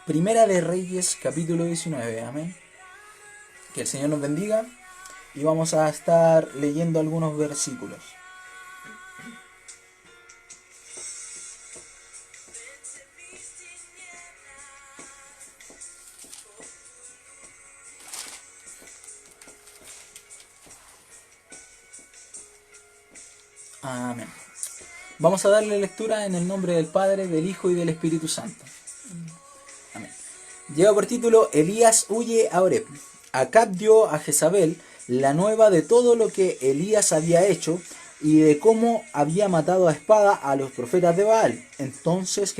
Primera de Reyes, capítulo 19. Amén. Que el Señor nos bendiga y vamos a estar leyendo algunos versículos. Amén. Vamos a darle lectura en el nombre del Padre, del Hijo y del Espíritu Santo. Amén. Lleva por título Elías huye a Oreb. Acab dio a Jezabel la nueva de todo lo que Elías había hecho y de cómo había matado a espada a los profetas de Baal. Entonces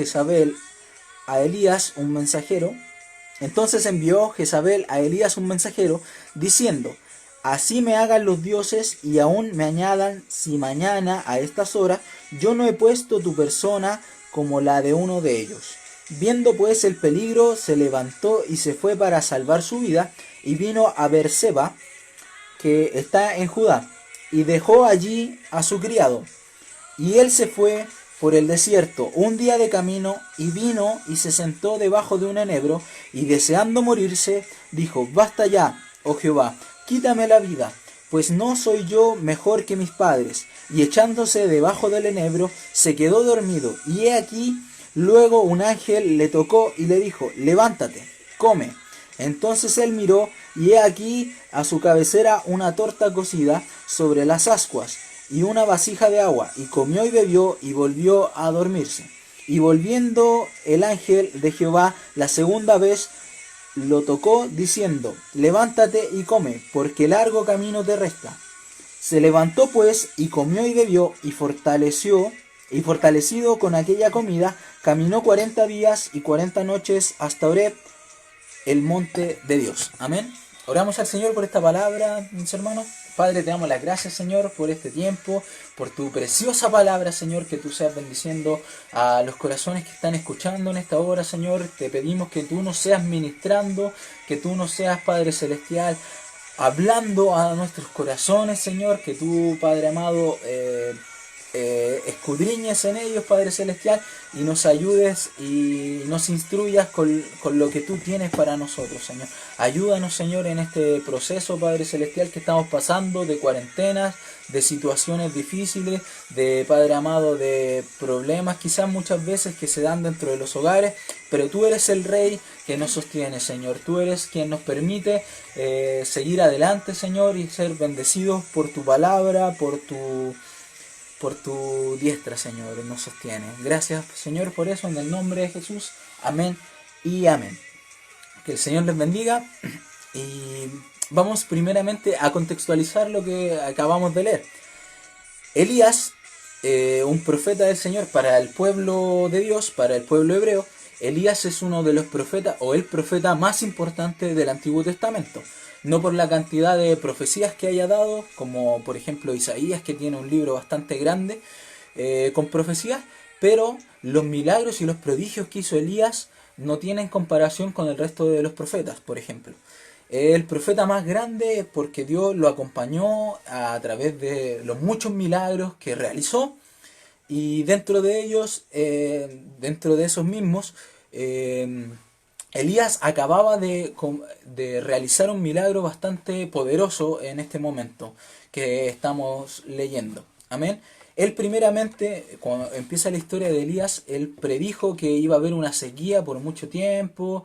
envió Jezabel a Elías un mensajero diciendo: Así me hagan los dioses y aún me añadan, si mañana a estas horas yo no he puesto tu persona como la de uno de ellos. Viendo pues el peligro, se levantó y se fue para salvar su vida, y vino a Beerseba, que está en Judá, y dejó allí a su criado. Y él se fue por el desierto un día de camino, y vino y se sentó debajo de un enebro, y deseando morirse, dijo: Basta ya, oh Jehová, quítame la vida, pues no soy yo mejor que mis padres. Y echándose debajo del enebro, se quedó dormido, y he aquí, luego un ángel le tocó y le dijo: Levántate, come. Entonces él miró, y he aquí a su cabecera una torta cocida sobre las ascuas y una vasija de agua, y comió y bebió, y volvió a dormirse. Y volviendo el ángel de Jehová la segunda vez, lo tocó, diciendo: Levántate y come, porque largo camino te resta. Se levantó pues, y comió y bebió, y fortalecido con aquella comida, caminó 40 días y 40 noches hasta Oreb, el monte de Dios. Amén. Oramos al Señor por esta palabra, mis hermanos. Padre, te damos las gracias, Señor, por este tiempo, por tu preciosa palabra, Señor, que tú seas bendiciendo a los corazones que están escuchando en esta hora, Señor. Te pedimos que tú nos seas ministrando, que tú nos seas, Padre Celestial, hablando a nuestros corazones, Señor, que tú, Padre amado, escudriñes en ellos, Padre Celestial, y nos ayudes y nos instruyas con lo que tú tienes para nosotros, Señor. Ayúdanos, Señor, en este proceso, Padre Celestial, que estamos pasando de cuarentenas, de situaciones difíciles, de, Padre amado, de problemas quizás muchas veces que se dan dentro de los hogares, pero tú eres el Rey que nos sostiene, Señor. Tú eres quien nos permite seguir adelante, Señor, y ser bendecidos por tu palabra, por tu diestra, Señor, nos sostiene. Gracias, Señor, por eso, en el nombre de Jesús. Amén y amén. Que el Señor les bendiga. Y vamos primeramente a contextualizar lo que acabamos de leer. Elías, un profeta del Señor para el pueblo de Dios, para el pueblo hebreo. Elías es uno de los profetas, o el profeta más importante del Antiguo Testamento. No por la cantidad de profecías que haya dado, como por ejemplo Isaías, que tiene un libro bastante grande con profecías, pero los milagros y los prodigios que hizo Elías no tienen comparación con el resto de los profetas, por ejemplo. El profeta más grande porque Dios lo acompañó a través de los muchos milagros que realizó, y dentro de ellos, dentro de esos mismos, eh, Elías acababa de realizar un milagro bastante poderoso en este momento que estamos leyendo. Amén. Él primeramente, cuando empieza la historia de Elías, él predijo que iba a haber una sequía por mucho tiempo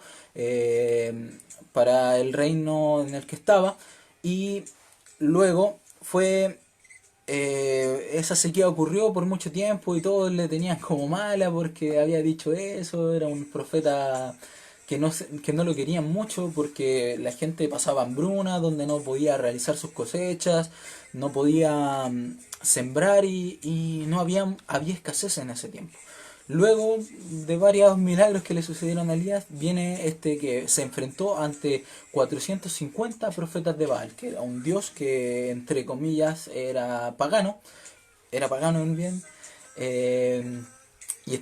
para el reino en el que estaba, y luego esa sequía ocurrió por mucho tiempo y todos le tenían como mala porque había dicho eso, era un profeta que no lo querían mucho porque la gente pasaba hambruna, donde no podía realizar sus cosechas, no podía sembrar, y no había escasez en ese tiempo. Luego de varios milagros que le sucedieron a Elías, viene este que se enfrentó ante 450 profetas de Baal, que era un dios que, entre comillas, era pagano en bien, eh, y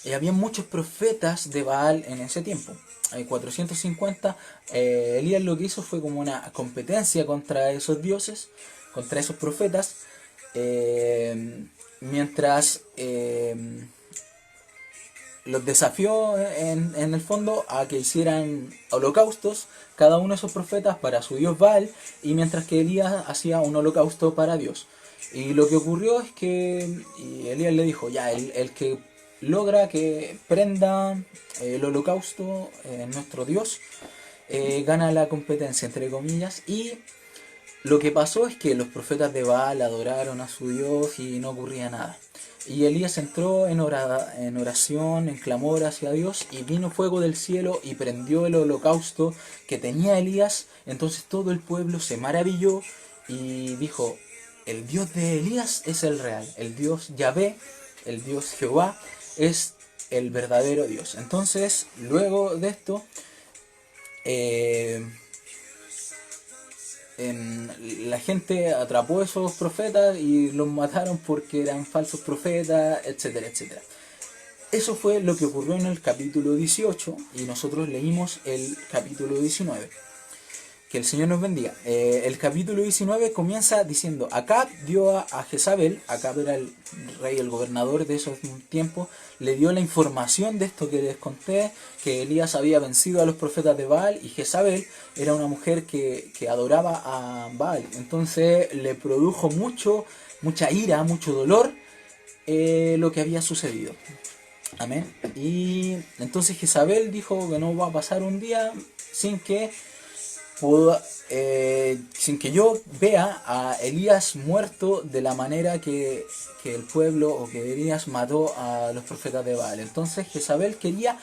y había muchos profetas de Baal en ese tiempo. Hay 450. Elías lo que hizo fue como una competencia contra esos dioses, contra esos profetas, mientras los desafió en el fondo a que hicieran holocaustos, cada uno de esos profetas para su dios Baal, y mientras que Elías hacía un holocausto para Dios. Y lo que ocurrió es que y Elías le dijo, ya, el que logra que prenda el holocausto nuestro Dios, gana la competencia, entre comillas, y lo que pasó es que los profetas de Baal adoraron a su Dios y no ocurría nada. Y Elías entró en oración, en clamor hacia Dios, y vino fuego del cielo y prendió el holocausto que tenía Elías. Entonces todo el pueblo se maravilló y dijo, el Dios de Elías es el real, el Dios Yahvé, el Dios Jehová, es el verdadero Dios. Entonces, luego de esto, la gente atrapó a esos profetas y los mataron porque eran falsos profetas, etcétera, etcétera. Eso fue lo que ocurrió en el capítulo 18 y nosotros leímos el capítulo 19. Que el Señor nos bendiga. El capítulo 19 comienza diciendo, Acab dio a Jezabel, Acab era el rey, el gobernador de esos tiempos, le dio la información de esto que les conté, que Elías había vencido a los profetas de Baal, y Jezabel era una mujer que adoraba a Baal. Entonces le produjo mucha ira, mucho dolor lo que había sucedido. Amén. Y entonces Jezabel dijo que no va a pasar un día sin que sin que yo vea a Elías muerto de la manera que el pueblo o que Elías mató a los profetas de Baal. Entonces Jezabel quería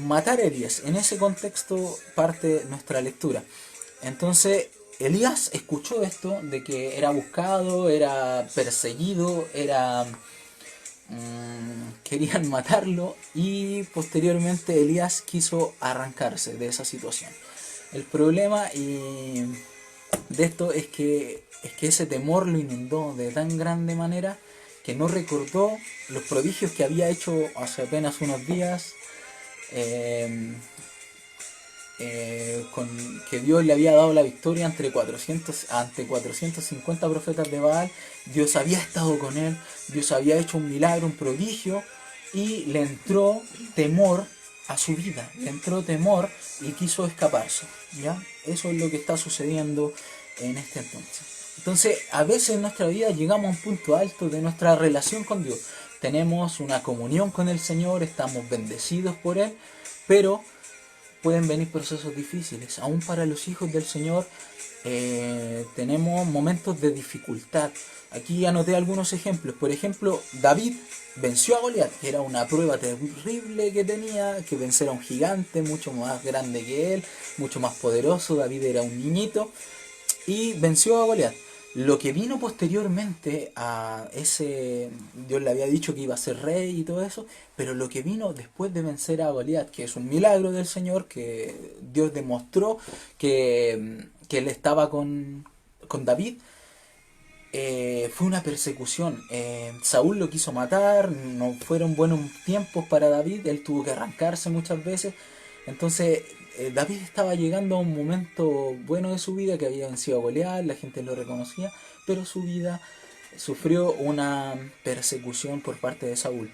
matar a Elías. En ese contexto parte nuestra lectura. Entonces Elías escuchó esto de que era buscado, era perseguido, querían matarlo, y posteriormente Elías quiso arrancarse de esa situación. El problema de esto es que ese temor lo inundó de tan grande manera que no recordó los prodigios que había hecho hace apenas unos días, que Dios le había dado la victoria ante 450 profetas de Baal. Dios había estado con él, Dios había hecho un milagro, un prodigio, y le entró temor a su vida, le entró temor y quiso escaparse, ¿ya? Eso es lo que está sucediendo en este entonces. Entonces, a veces en nuestra vida llegamos a un punto alto de nuestra relación con Dios. Tenemos una comunión con el Señor, estamos bendecidos por Él, pero pueden venir procesos difíciles. Aún para los hijos del Señor tenemos momentos de dificultad. Aquí anoté algunos ejemplos. Por ejemplo, David venció a Goliat, que era una prueba terrible que tenía, que vencer a un gigante mucho más grande que él, mucho más poderoso. David era un niñito y venció a Goliat. Lo que vino posteriormente a ese, Dios le había dicho que iba a ser rey y todo eso, pero lo que vino después de vencer a Goliat, que es un milagro del Señor, que Dios demostró que él estaba con David, fue una persecución. Saúl lo quiso matar, no fueron buenos tiempos para David, él tuvo que arrancarse muchas veces. Entonces David estaba llegando a un momento bueno de su vida, que había vencido a Goliat, la gente lo reconocía, pero su vida sufrió una persecución por parte de Saúl.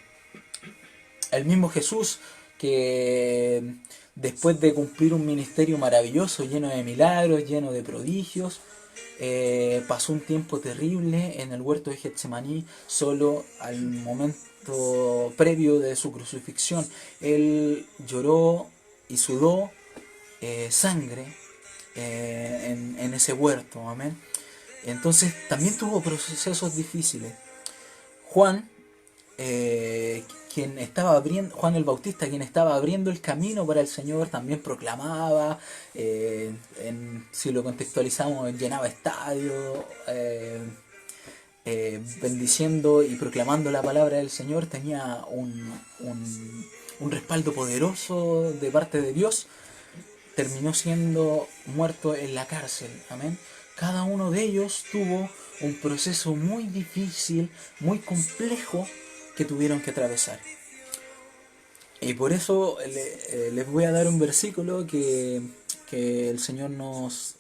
El mismo Jesús, que después de cumplir un ministerio maravilloso, lleno de milagros, lleno de prodigios, pasó un tiempo terrible en el huerto de Getsemaní, solo al momento previo de su crucifixión. Él lloró y sudó sangre en ese huerto, amén. Entonces también tuvo procesos difíciles. Juan, Juan el Bautista, quien estaba abriendo el camino para el Señor, también proclamaba, si lo contextualizamos, llenaba estadios, bendiciendo y proclamando la palabra del Señor, tenía un respaldo poderoso de parte de Dios. Terminó siendo muerto en la cárcel, amén. Cada uno de ellos tuvo un proceso muy difícil, muy complejo, que tuvieron que atravesar. Y por eso les voy a dar un versículo que el Señor nos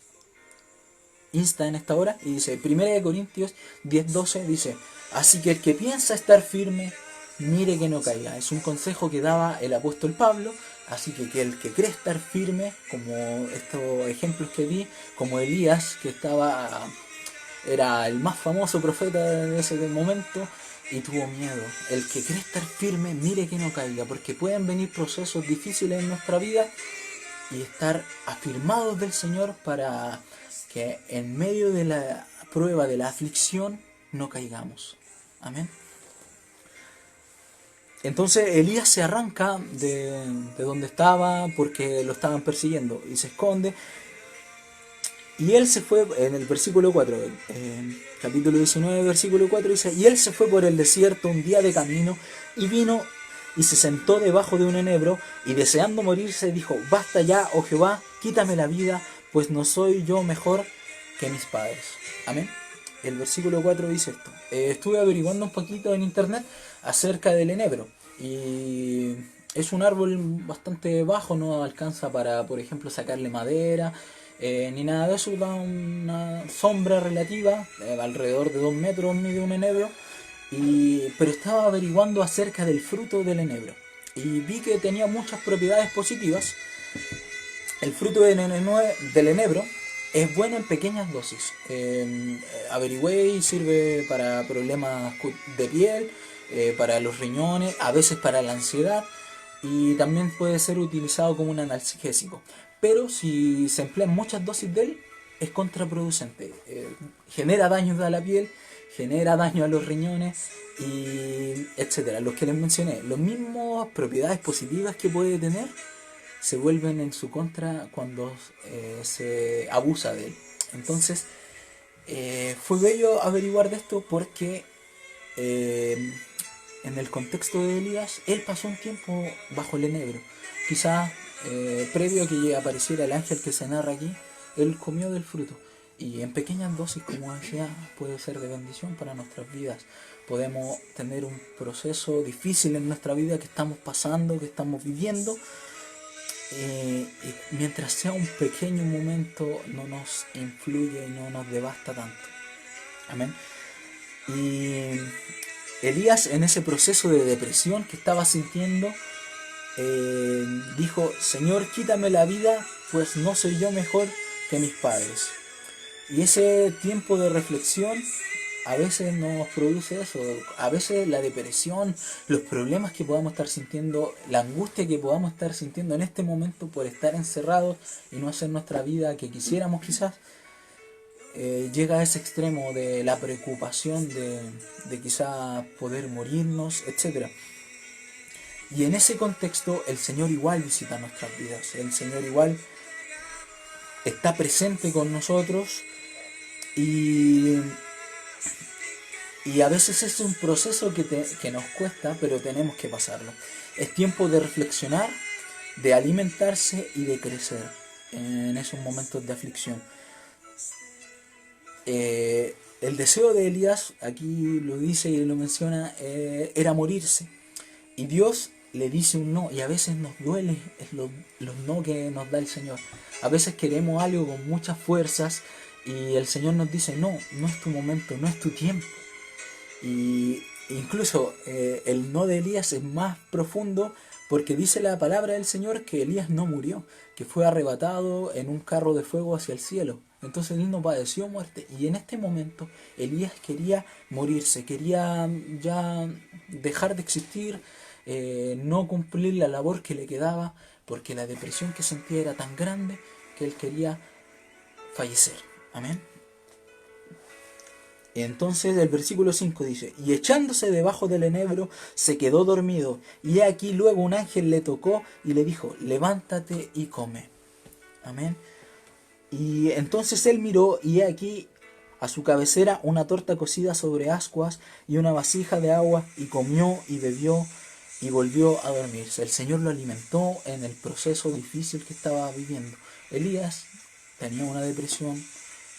insta en esta hora, y dice, 1 Corintios 10:12, dice, así que el que piensa estar firme, mire que no caiga. Es un consejo que daba el apóstol Pablo, así que el que cree estar firme, como estos ejemplos que di, como Elías, que era el más famoso profeta de ese momento y tuvo miedo. El que cree estar firme, mire que no caiga, porque pueden venir procesos difíciles en nuestra vida y estar afirmados del Señor para que en medio de la prueba, de la aflicción, no caigamos. Amén. Entonces Elías se arranca de donde estaba porque lo estaban persiguiendo y se esconde. Y él se fue, en el versículo 4, capítulo 19, versículo 4 dice, y él se fue por el desierto un día de camino y vino y se sentó debajo de un enebro y deseando morirse dijo, basta ya, oh Jehová, quítame la vida, pues no soy yo mejor que mis padres. Amén. El versículo 4 dice esto. Estuve averiguando un poquito en internet acerca del enebro y es un árbol bastante bajo, no alcanza para, por ejemplo, sacarle madera, ni nada de eso, da una sombra relativa, alrededor de 2 metros mide un enebro, pero estaba averiguando acerca del fruto del enebro y vi que tenía muchas propiedades positivas. El fruto del enebro es bueno en pequeñas dosis. Averigüé y sirve para problemas de piel, para los riñones, a veces para la ansiedad y también puede ser utilizado como un analgésico. Pero si se emplean muchas dosis de él, es contraproducente. Genera daños a la piel, genera daño a los riñones y etcétera. Los que les mencioné, las mismas propiedades positivas que puede tener se vuelven en su contra cuando se abusa de él. Entonces, fue bello averiguar de esto porque en el contexto de Elías, él pasó un tiempo bajo el enebro. Quizás previo a que apareciera el ángel que se narra aquí, él comió del fruto. Y en pequeñas dosis, como decía, puede ser de bendición para nuestras vidas. Podemos tener un proceso difícil en nuestra vida que estamos pasando, que estamos viviendo, y mientras sea un pequeño momento no nos influye y no nos devasta tanto. Amén. Y Elías, en ese proceso de depresión que estaba sintiendo, dijo, Señor, quítame la vida, pues no soy yo mejor que mis padres. Y ese tiempo de reflexión a veces nos produce eso, a veces la depresión, los problemas que podamos estar sintiendo, la angustia que podamos estar sintiendo en este momento por estar encerrados y no hacer nuestra vida que quisiéramos quizás, llega a ese extremo de la preocupación de quizás poder morirnos, etc. Y en ese contexto el Señor igual visita nuestras vidas, el Señor igual está presente con nosotros y a veces es un proceso que nos cuesta, pero tenemos que pasarlo. Es tiempo de reflexionar, de alimentarse y de crecer en esos momentos de aflicción. El deseo de Elías, aquí lo dice y lo menciona, era morirse. Y Dios le dice un no, y a veces nos duele los no que nos da el Señor. A veces queremos algo con muchas fuerzas y el Señor nos dice, no, no es tu momento, no es tu tiempo. Y incluso el no de Elías es más profundo porque dice la palabra del Señor que Elías no murió, que fue arrebatado en un carro de fuego hacia el cielo. Entonces él no padeció muerte. Y en este momento Elías quería morirse, quería ya dejar de existir, no cumplir la labor que le quedaba, porque la depresión que sentía era tan grande que él quería fallecer. Amén. Entonces el versículo 5 dice, y echándose debajo del enebro se quedó dormido, y aquí luego un ángel le tocó y le dijo, levántate y come. Amén. Y entonces él miró y aquí a su cabecera una torta cocida sobre ascuas y una vasija de agua, y comió y bebió y volvió a dormirse. El Señor lo alimentó en el proceso difícil que estaba viviendo. Elías tenía una depresión,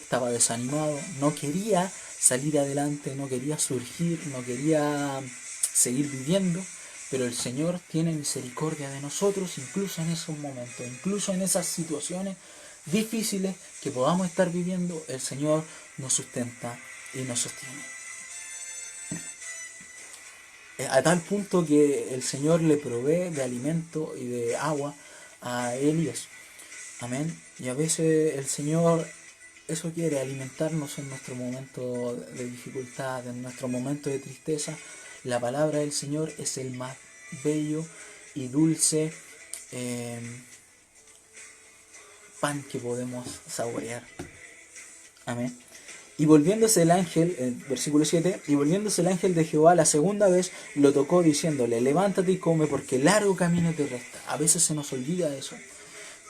estaba desanimado, no quería salir adelante, no quería surgir, no quería seguir viviendo, pero el Señor tiene misericordia de nosotros incluso en esos momentos, incluso en esas situaciones difíciles que podamos estar viviendo, el Señor nos sustenta y nos sostiene. a tal punto que el Señor le provee de alimento y de agua a Elías. Amén. Y a veces el Señor eso quiere, alimentarnos en nuestro momento de dificultad, en nuestro momento de tristeza. La palabra del Señor es el más bello y dulce eh, pan que podemos saborear. Amén. Y volviéndose el ángel, versículo 7, y volviéndose el ángel de Jehová la segunda vez, lo tocó diciéndole, levántate y come porque largo camino te resta. A veces se nos olvida eso,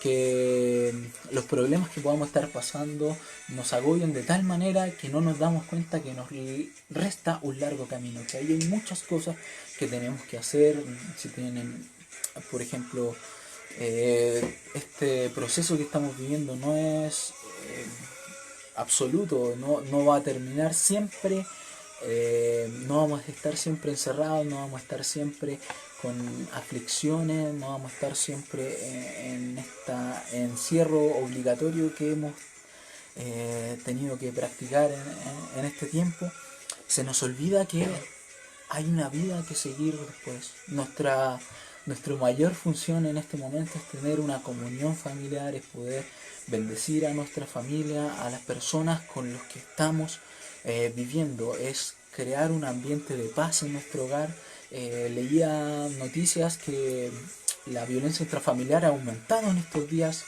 que los problemas que podamos estar pasando nos agobian de tal manera que no nos damos cuenta que nos resta un largo camino, que ahí hay muchas cosas que tenemos que hacer. Si tienen, por ejemplo, este proceso que estamos viviendo no es absoluto, no va a terminar siempre, no vamos a estar siempre encerrados, no vamos a estar siempre con aflicciones, no vamos a estar siempre en este encierro obligatorio que hemos tenido que practicar en este tiempo. Se nos olvida que hay una vida que seguir después. Nuestra mayor función en este momento es tener una comunión familiar, es poder bendecir a nuestra familia, a las personas con los que estamos viviendo, es crear un ambiente de paz en nuestro hogar. Leía noticias que la violencia intrafamiliar ha aumentado en estos días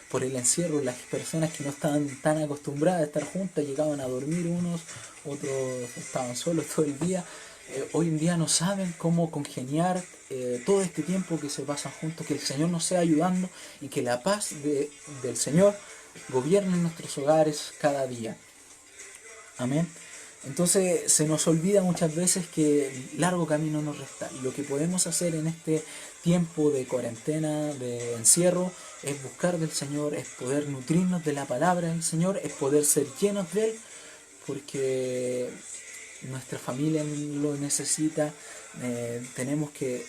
por el encierro. Las personas que no estaban tan acostumbradas a estar juntas llegaban a dormir unos, otros estaban solos todo el día. Hoy en día no saben cómo congeniar todo este tiempo que se pasan juntos, que el Señor nos sea ayudando y que la paz del Señor gobierne en nuestros hogares cada día. Amén. Entonces se nos olvida muchas veces que largo camino nos resta. Y lo que podemos hacer en este tiempo de cuarentena, de encierro, es buscar del Señor, es poder nutrirnos de la palabra del Señor, es poder ser llenos de Él, porque nuestra familia lo necesita. Tenemos que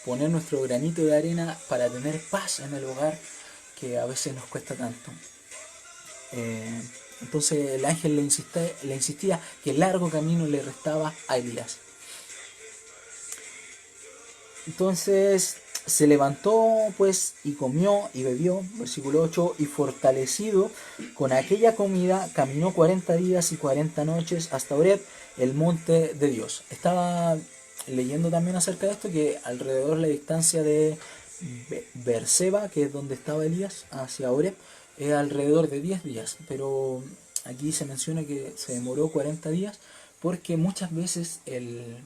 poner nuestro granito de arena para tener paz en el hogar, que a veces nos cuesta tanto. Entonces el ángel le insistía que largo camino le restaba a Elías. Entonces se levantó pues y comió y bebió, versículo 8, y fortalecido con aquella comida caminó 40 días y 40 noches hasta Horeb, el monte de Dios. Estaba leyendo también acerca de esto, que alrededor de la distancia de Berseba, que es donde estaba Elías, hacia Horeb, es alrededor de 10 días, pero aquí se menciona que se demoró 40 días porque muchas veces el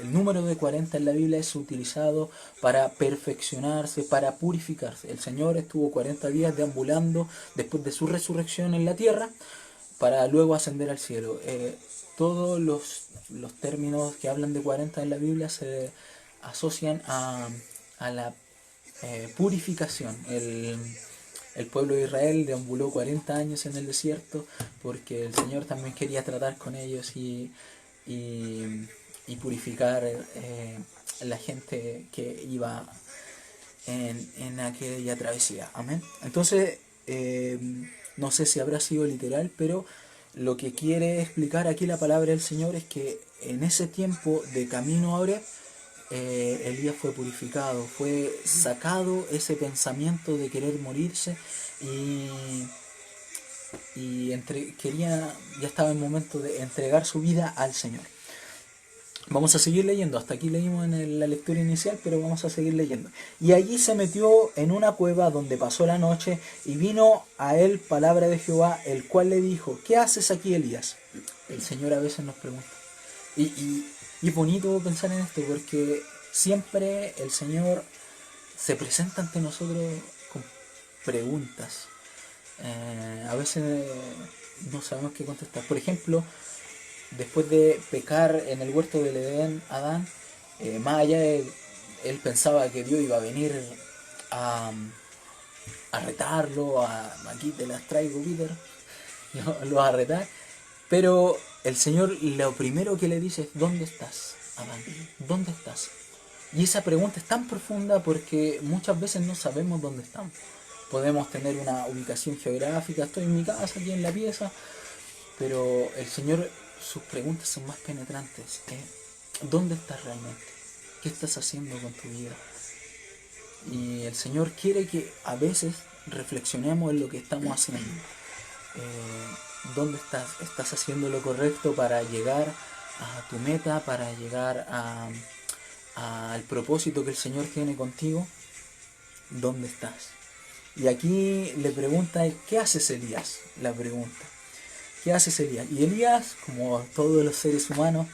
número de 40 en la Biblia es utilizado para perfeccionarse, para purificarse. El Señor estuvo 40 días deambulando después de su resurrección en la tierra para luego ascender al cielo. Todos los términos que hablan de 40 en la Biblia se asocian a la purificación. El pueblo de Israel deambuló 40 años en el desierto porque el Señor también quería tratar con ellos y purificar la gente que iba en aquella travesía. Amén. Entonces, no sé si habrá sido literal, pero lo que quiere explicar aquí la palabra del Señor es que en ese tiempo de camino a Oreb, Elías fue purificado, fue sacado ese pensamiento de querer morirse ya estaba en momento de entregar su vida al Señor. Vamos a seguir leyendo, hasta aquí leímos en la lectura inicial, pero vamos a seguir leyendo. Y allí se metió en una cueva donde pasó la noche, y vino a él palabra de Jehová, el cual le dijo, ¿qué haces aquí, Elías? El Señor a veces nos pregunta. Y es bonito pensar en esto, porque siempre el Señor se presenta ante nosotros con preguntas. A veces no sabemos qué contestar. Por ejemplo, después de pecar en el huerto del Edén, Adán, más allá de él pensaba que Dios iba a venir a retarlo, aquí te las traigo, Peter, lo va a retar, pero el Señor lo primero que le dice es, ¿dónde estás, Adán? ¿Dónde estás? Y esa pregunta es tan profunda porque muchas veces no sabemos dónde estamos. Podemos tener una ubicación geográfica, estoy en mi casa, aquí en la pieza, pero el Señor, sus preguntas son más penetrantes. ¿Dónde estás realmente? ¿Qué estás haciendo con tu vida? Y el Señor quiere que a veces reflexionemos en lo que estamos haciendo. ¿Dónde estás? ¿Estás haciendo lo correcto para llegar a tu meta, para llegar al propósito que el Señor tiene contigo? ¿Dónde estás? Y aquí le pregunta, ¿qué haces, Elías? La pregunta, ¿qué haces, Elías? Y Elías, como todos los seres humanos,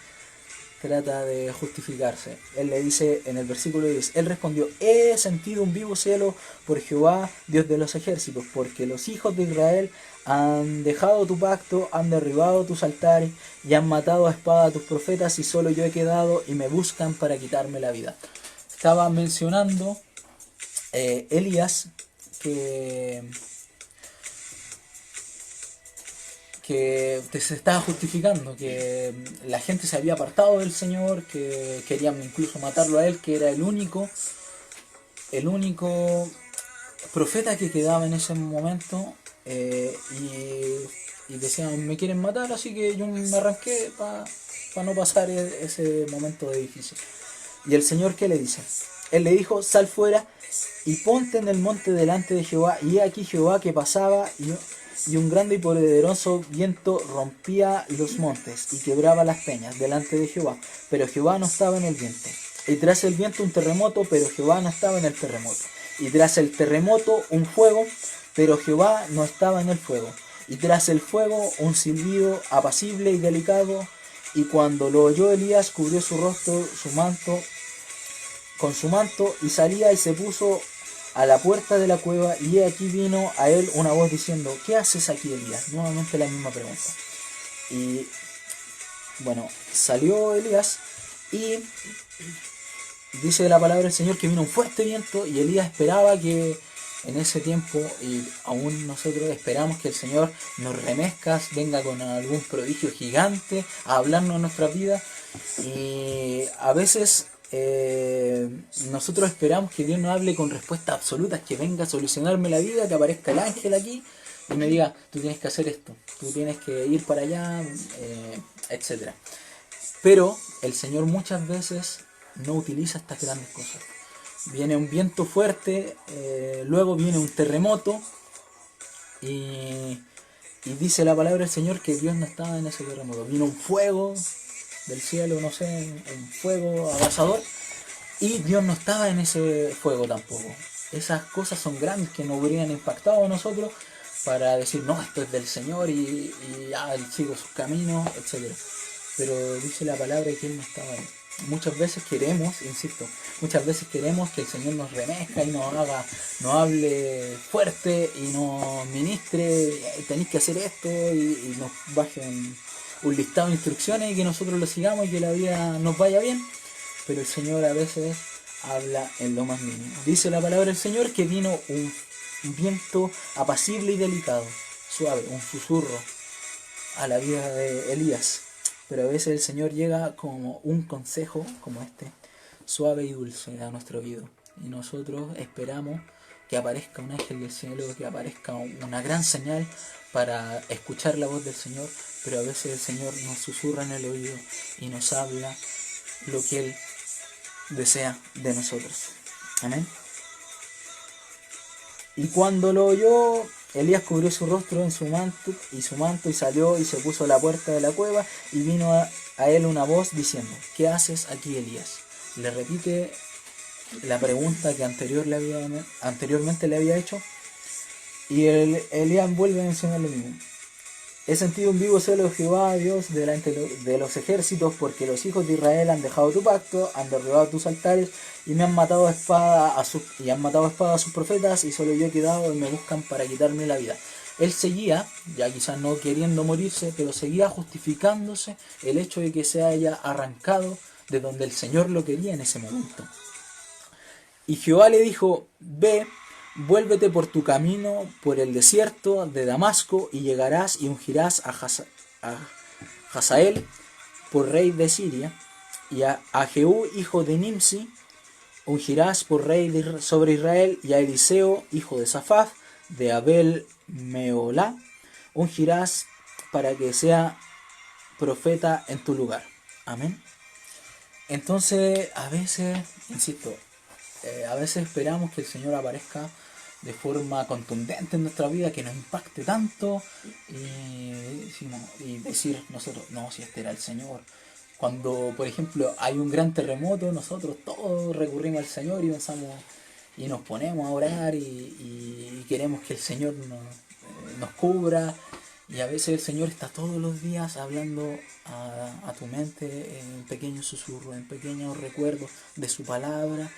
trata de justificarse. Él le dice en el versículo 10, él respondió, he sentido un vivo celo por Jehová, Dios de los ejércitos, porque los hijos de Israel han dejado tu pacto, han derribado tus altares y han matado a espada a tus profetas, y solo yo he quedado y me buscan para quitarme la vida. Estaba mencionando Elías que se estaba justificando, que la gente se había apartado del Señor, que querían incluso matarlo a él, que era el único profeta que quedaba en ese momento, y decían, me quieren matar, así que yo me arranqué para no pasar ese momento de difícil. Y el Señor, ¿qué le dice? Él le dijo, sal fuera y ponte en el monte delante de Jehová. Y he aquí Jehová que pasaba, y un grande y poderoso viento rompía los montes y quebraba las peñas delante de Jehová. Pero Jehová no estaba en el viento. Y tras el viento un terremoto, pero Jehová no estaba en el terremoto. Y tras el terremoto un fuego, pero Jehová no estaba en el fuego. Y tras el fuego un silbido apacible y delicado. Y cuando lo oyó Elías, cubrió su rostro con su manto, y salía y se puso a la puerta de la cueva, y aquí vino a él una voz diciendo, ¿qué haces aquí, Elías? Nuevamente la misma pregunta. Y bueno, salió Elías, y dice la palabra del Señor que vino un fuerte viento, y Elías esperaba que en ese tiempo, y aún nosotros esperamos que el Señor nos remezca, venga con algún prodigio gigante a hablarnos en nuestra vida. Y a veces nosotros esperamos que Dios nos hable con respuestas absolutas, que venga a solucionarme la vida, que aparezca el ángel aquí y me diga, tú tienes que hacer esto, tú tienes que ir para allá, etc. Pero el Señor muchas veces no utiliza estas grandes cosas. Viene un viento fuerte, luego viene un terremoto, y dice la palabra del Señor que Dios no estaba en ese terremoto. Vino un fuego del cielo, no sé, un fuego abrasador, y Dios no estaba en ese fuego tampoco. Esas cosas son grandes que nos habrían impactado a nosotros para decir, no, esto es del Señor, y sigo sus caminos, etc. Pero dice la palabra que Él no estaba ahí. Muchas veces queremos, insisto, muchas veces queremos que el Señor nos remezca y nos hable fuerte y nos ministre, tenéis que hacer esto, y nos baje un listado de instrucciones y que nosotros lo sigamos y que la vida nos vaya bien. Pero el Señor a veces habla en lo más mínimo. Dice la palabra del Señor que vino un viento apacible y delicado, suave, un susurro a la vida de Elías. Pero a veces el Señor llega como un consejo como este, suave y dulce a nuestro oído. Y nosotros esperamos que aparezca un ángel del cielo, que aparezca una gran señal para escuchar la voz del Señor. Pero a veces el Señor nos susurra en el oído y nos habla lo que Él desea de nosotros. Amén. Y cuando lo oyó, Elías cubrió su rostro en su manto, y salió y se puso a la puerta de la cueva, y vino a él una voz diciendo, ¿qué haces aquí, Elías? Le repite la pregunta que anteriormente le había hecho, y Elías vuelve a mencionar lo mismo. He sentido un vivo celo de Jehová, Dios, delante de los ejércitos, porque los hijos de Israel han dejado tu pacto, han derribado tus altares, y me han matado a espada a sus profetas, y solo yo he quedado, y me buscan para quitarme la vida. Él seguía, ya quizás no queriendo morirse, pero seguía justificándose el hecho de que se haya arrancado de donde el Señor lo quería en ese momento. Y Jehová le dijo, ve, vuélvete por tu camino por el desierto de Damasco, y llegarás y ungirás a Hazael por rey de Siria, y a Jehú hijo de Nimsi ungirás por rey sobre Israel, y a Eliseo hijo de Safat de Abel Meolá ungirás para que sea profeta en tu lugar. Amén. Entonces, a veces, insisto, a veces esperamos que el Señor aparezca de forma contundente en nuestra vida, que nos impacte tanto y decir nosotros, no, si este era el Señor. Cuando, por ejemplo, hay un gran terremoto, nosotros todos recurrimos al Señor y pensamos y nos ponemos a orar y queremos que el Señor nos cubra. Y a veces el Señor está todos los días hablando a tu mente en pequeños susurros, en pequeños recuerdos de su palabra,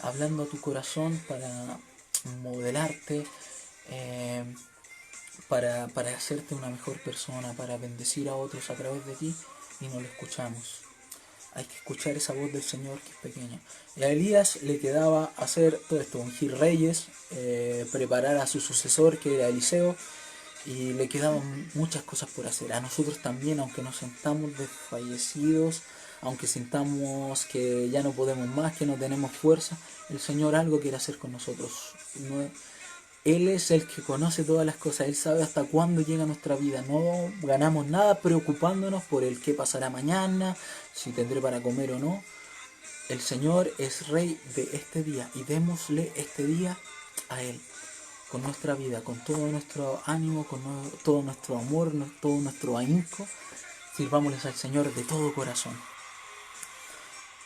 hablando a tu corazón para modelarte, eh, para hacerte una mejor persona, para bendecir a otros a través de ti, y no lo escuchamos. Hay que escuchar esa voz del Señor que es pequeña. Y a Elías le quedaba hacer todo esto, ungir reyes, preparar a su sucesor que era Eliseo, y le quedaban muchas cosas por hacer. A nosotros también, aunque nos sentamos desfallecidos, aunque sintamos que ya no podemos más, que no tenemos fuerza, el Señor algo quiere hacer con nosotros. No, Él es el que conoce todas las cosas, Él sabe hasta cuándo llega nuestra vida. No ganamos nada preocupándonos por el qué pasará mañana, si tendré para comer o no. El Señor es Rey de este día y démosle este día a Él, con nuestra vida, con todo nuestro ánimo, con todo nuestro amor, todo nuestro ahínco. Sirvámosles al Señor de todo corazón.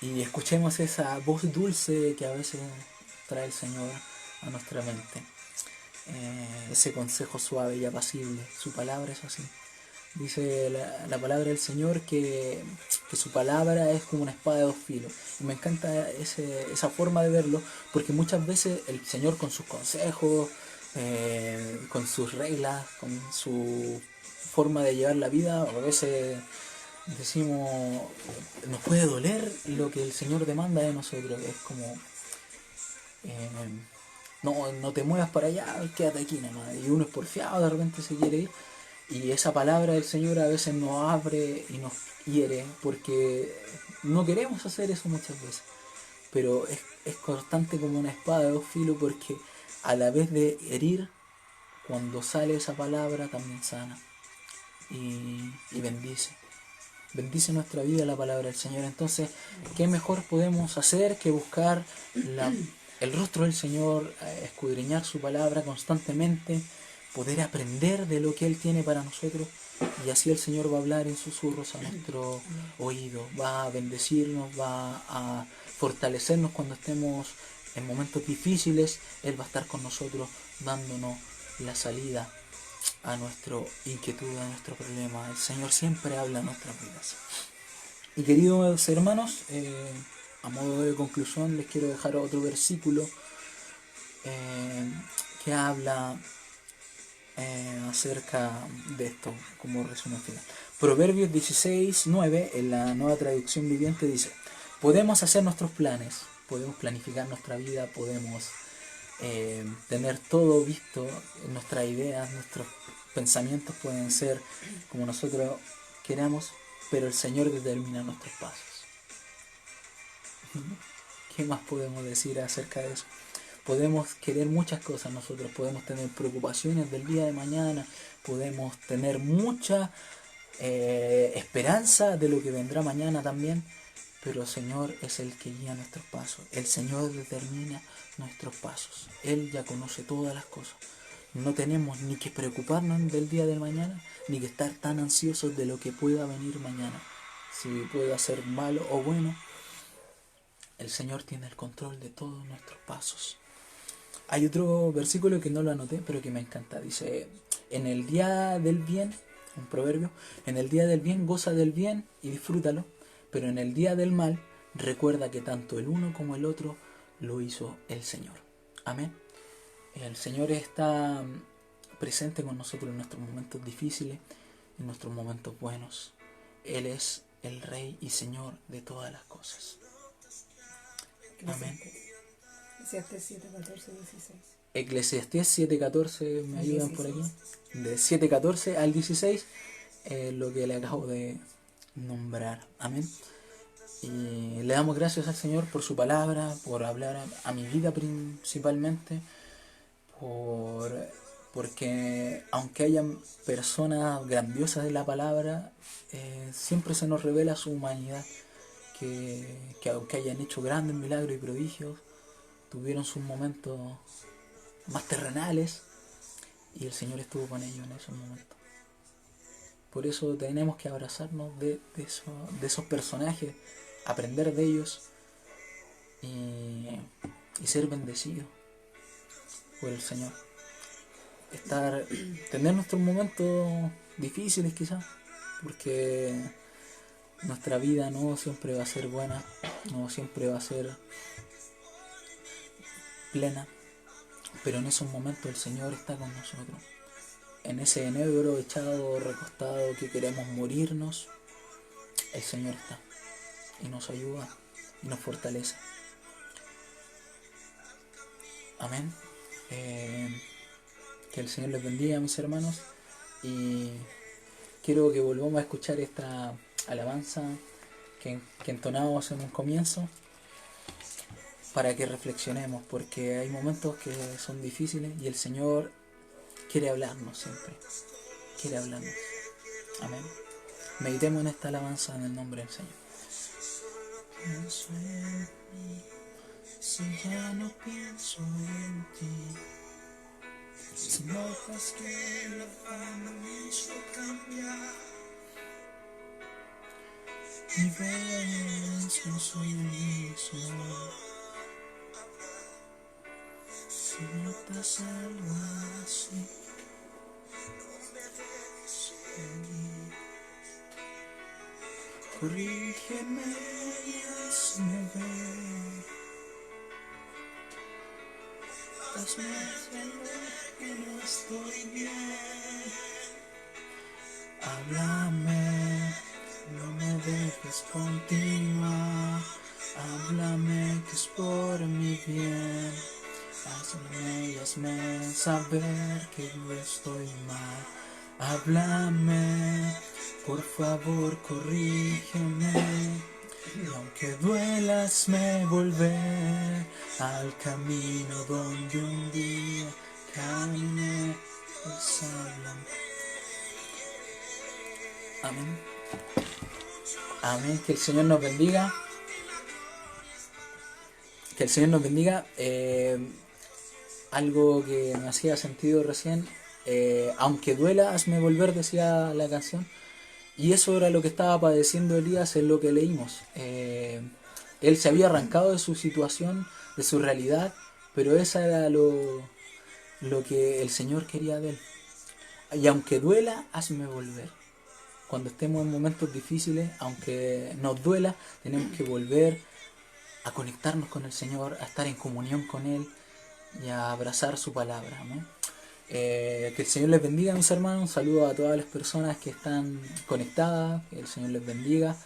Y escuchemos esa voz dulce que a veces trae el Señor a nuestra mente. Ese consejo suave y apacible. Su palabra es así. Dice la palabra del Señor que su palabra es como una espada de dos filos. Y me encanta esa forma de verlo, porque muchas veces el Señor con sus consejos, con sus reglas, con su forma de llevar la vida, a veces decimos, nos puede doler lo que el Señor demanda de nosotros. Es como, eh, no te muevas para allá, quédate aquí nomás. Y uno es porfiado, de repente se quiere ir. Y esa palabra del Señor a veces nos abre y nos hiere, porque no queremos hacer eso muchas veces. Pero es cortante como una espada de dos filos, porque a la vez de herir, cuando sale esa palabra también sana y bendice. Bendice nuestra vida la palabra del Señor. Entonces, ¿qué mejor podemos hacer que buscar el rostro del Señor, escudriñar su palabra constantemente, poder aprender de lo que Él tiene para nosotros? Y así el Señor va a hablar en susurros a nuestro oído, va a bendecirnos, va a fortalecernos cuando estemos en momentos difíciles. Él va a estar con nosotros dándonos la salida a nuestra inquietud, a nuestro problema. El Señor siempre habla en nuestras vidas. Y queridos hermanos, a modo de conclusión les quiero dejar otro versículo que habla acerca de esto como resumen final. Proverbios 16:9 en la Nueva Traducción Viviente dice: podemos hacer nuestros planes, podemos planificar nuestra vida, podemos tener todo visto, nuestras ideas, nuestros pensamientos pueden ser como nosotros queramos, pero el Señor determina nuestros pasos. ¿Qué más podemos decir acerca de eso? Podemos querer muchas cosas nosotros, podemos tener preocupaciones del día de mañana, podemos tener mucha esperanza de lo que vendrá mañana también, pero el Señor es el que guía nuestros pasos. El Señor determina nuestros pasos. Él ya conoce todas las cosas. No tenemos ni que preocuparnos del día de mañana, ni que estar tan ansiosos de lo que pueda venir mañana. Si pueda ser malo o bueno, el Señor tiene el control de todos nuestros pasos. Hay otro versículo que no lo anoté, pero que me encanta. Dice, en el día del bien, un proverbio, en el día del bien goza del bien y disfrútalo, pero en el día del mal recuerda que tanto el uno como el otro lo hizo el Señor. Amén. El Señor está presente con nosotros en nuestros momentos difíciles, en nuestros momentos buenos. Él es el Rey y Señor de todas las cosas. Amén. Eclesiastés 7, 14, 16. Eclesiastés 7:14, me ayudan por aquí. De 7:14 al 16, lo que le acabo de nombrar. Amén. Y le damos gracias al Señor por su palabra, por hablar a mi vida principalmente, porque aunque hayan personas grandiosas de la palabra, siempre se nos revela su humanidad, que aunque hayan hecho grandes milagros y prodigios, tuvieron sus momentos más terrenales y el Señor estuvo con ellos en esos momentos. Por eso tenemos que abrazarnos de esos personajes, aprender de ellos y ser bendecidos por el Señor. Tener nuestros momentos difíciles quizás, porque nuestra vida no siempre va a ser buena, no siempre va a ser plena, pero en esos momentos el Señor está con nosotros. En ese enebro echado, recostado, que queremos morirnos, el Señor está y nos ayuda y nos fortalece. Amén. Que el Señor les bendiga, mis hermanos, y quiero que volvamos a escuchar esta alabanza que entonábamos en un comienzo, para que reflexionemos, porque hay momentos que son difíciles y el Señor quiere hablarnos siempre, quiere hablarnos. Amén. Meditemos en esta alabanza en el nombre del Señor. Pienso en mí, si ya no pienso en ti, si notas que la fama me hizo cambiar y ves que no soy el mismo. Si notas algo así, corrígeme y hazme ver. Hazme entender que no estoy bien. Háblame, no me dejes continuar. Háblame que es por mi bien. Hazme saber que no estoy mal. Háblame, por favor corrígeme. Y aunque duela, hazme volver al camino donde un día caminé. Pues háblame. Amén. Amén. Que el Señor nos bendiga. Que el Señor nos bendiga. Algo que me hacía sentido recién. Aunque duela, hazme volver, decía la canción. Y eso era lo que estaba padeciendo Elías en lo que leímos. Él se había arrancado de su situación, de su realidad, pero esa era lo que el Señor quería de él. Y aunque duela, hazme volver. Cuando estemos en momentos difíciles, aunque nos duela, tenemos que volver a conectarnos con el Señor, a estar en comunión con Él y a abrazar su palabra, ¿no? Que el Señor les bendiga, mis hermanos. Un saludo a todas las personas que están conectadas. Que el Señor les bendiga.